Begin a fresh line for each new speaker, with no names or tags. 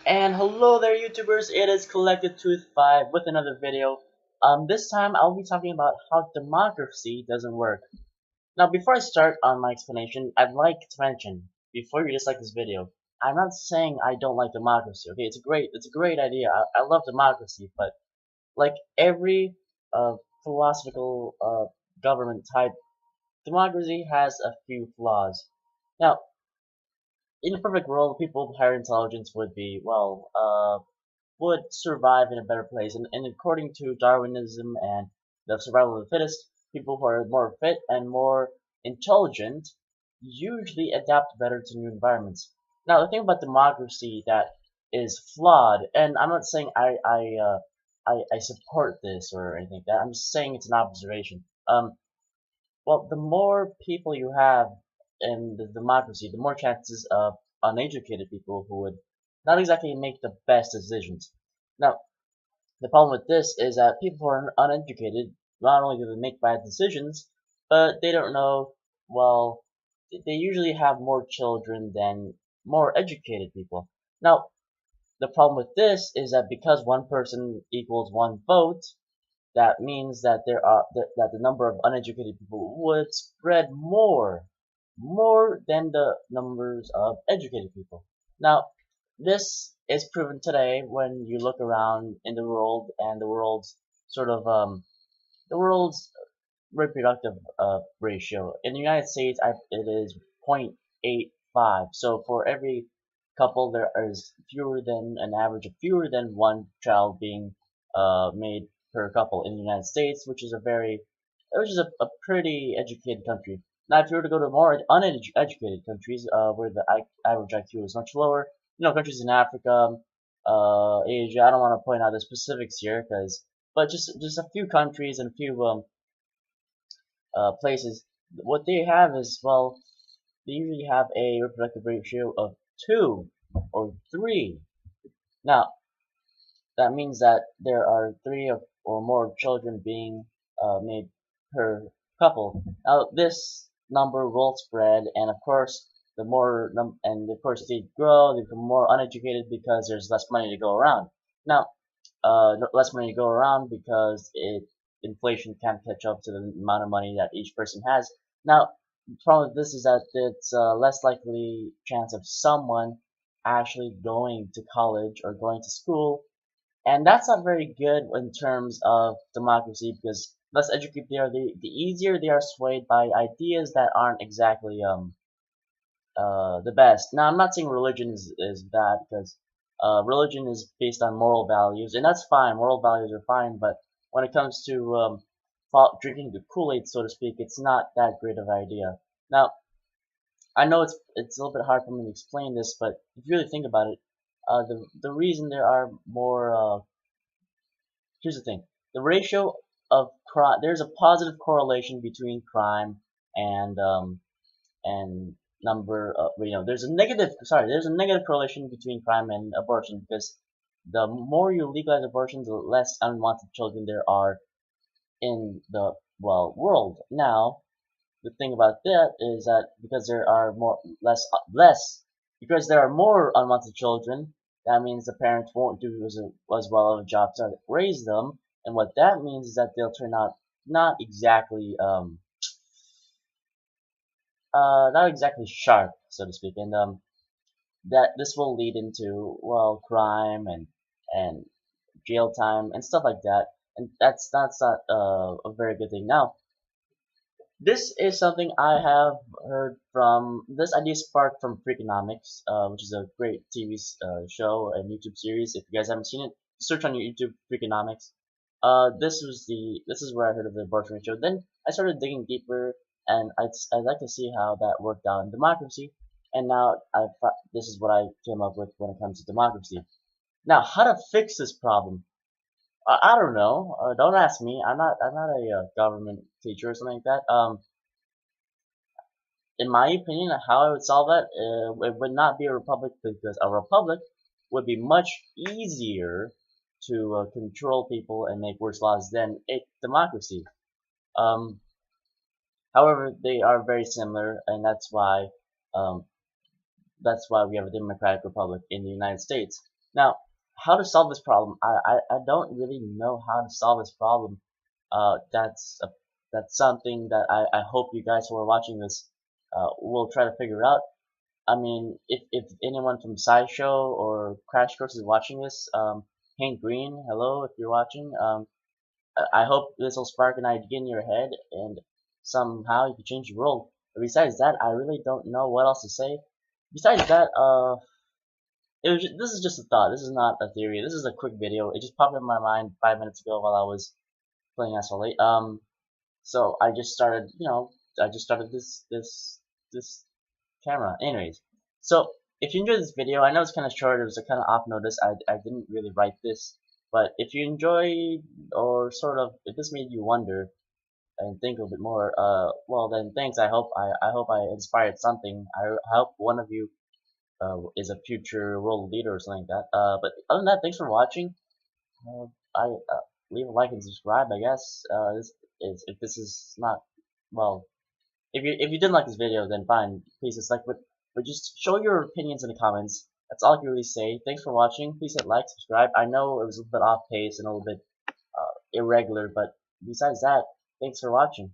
And hello there YouTubers, it is Collected Tooth 5 with another video. This time I'll be talking about how democracy doesn't work. Now before I start on my explanation, I'd like to mention, before you dislike this video, I'm not saying I don't like democracy, okay? It's a great idea. I love democracy, but like every philosophical government type, democracy has a few flaws. Now, in a perfect world, people with higher intelligence would be, would survive in a better place. And according to Darwinism and the survival of the fittest, people who are more fit and more intelligent usually adapt better to new environments. Now, the thing about democracy that is flawed, and I'm not saying I support this or anything like that. I'm just saying it's an observation. Well, the more people you have in the democracy, the more chances of uneducated people who would not exactly make the best decisions. Now, the problem with this is that people who are uneducated, not only do they make bad decisions, but they don't know, well, they usually have more children than more educated people. Now, the problem with this is that because one person equals one vote, that means that that the number of uneducated people would spread more than the numbers of educated people. Now, this is proven today when you look around in the world and the world's sort of the world's reproductive ratio. In the United States, it is 0.85. So for every couple, there is fewer than an average of fewer than one child being made per couple in the United States, which is a pretty educated country. Now, if you were to go to more uneducated countries, where the average IQ is much lower, countries in Africa, Asia. I don't want to point out the specifics here, but just a few countries and a few places, what they have is, well, they usually have a reproductive ratio of 2 or 3. Now, that means that there are 3 or more children being made per couple. Now, this number will spread, and of course, and of course they grow, they become more uneducated because there's less money to go around. Now, less money to go around because inflation can't catch up to the amount of money that each person has. Now, the problem with this is that it's less likely chance of someone actually going to college or going to school, and that's not very good in terms of democracy because less educated they are, the easier they are swayed by ideas that aren't exactly the best. Now, I'm not saying religion is bad because religion is based on moral values, and that's fine. Moral values are fine, but when it comes to drinking the Kool-Aid, so to speak, it's not that great of an idea. Now, I know it's a little bit hard for me to explain this, but if you really think about it, the reason there are more here's the thing: the ratio of crime. There's a positive correlation between crime and and number of, there's a negative correlation between crime and abortion because the more you legalize abortion, the less unwanted children there are in the world. Now, the thing about that is that because there are less because there are more unwanted children, that means the parents won't do as well of a job to raise them, and what that means is that they'll turn out not exactly not exactly sharp, so to speak, and that this will lead into, well, crime and jail time and stuff like that, and that's not a very good thing. Now, this is something I have heard from. This idea sparked from Freakonomics, which is a great TV show and YouTube series. If you guys haven't seen it, search on YouTube Freakonomics. This is where I heard of the abortion ratio. Then I started digging deeper, and I'd like to see how that worked out in democracy. And now this is what I came up with when it comes to democracy. Now, how to fix this problem? I don't know. Don't ask me. I'm not a government teacher or something like that. In my opinion, how I would solve that, it would not be a republic because a republic would be much easier to control people and make worse laws than a democracy. Um, However, they are very similar, and um, that's why we have a democratic republic in the United States. Now, how to solve this problem? I don't really know how to solve this problem. That's something that I hope you guys who are watching this will try to figure out. I mean, if anyone from SciShow or Crash Course is watching this, Hank Green, hello if you're watching. I hope this will spark an idea in your head and somehow you can change the world. But besides that, I really don't know what else to say. Besides that, this is just a thought. This is not a theory. This is a quick video. It just popped in my mind 5 minutes ago while I was playing SLA. So I just started, I just started this camera. Anyways, so if you enjoyed this video, I know it's kind of short. It was a kind of off notice. I didn't really write this, but if you enjoyed or sort of if this made you wonder and think a bit more, well then thanks. I hope I inspired something. I hope one of you is a future world leader or something like that. But other than that, thanks for watching. I leave a like and subscribe. I guess this is if this is not well. If you didn't like this video, then fine. Please dislike, but just show your opinions in the comments. That's all I can really say. Thanks for watching. Please hit like, subscribe. I know it was a little bit off pace and a little bit irregular, but besides that, thanks for watching.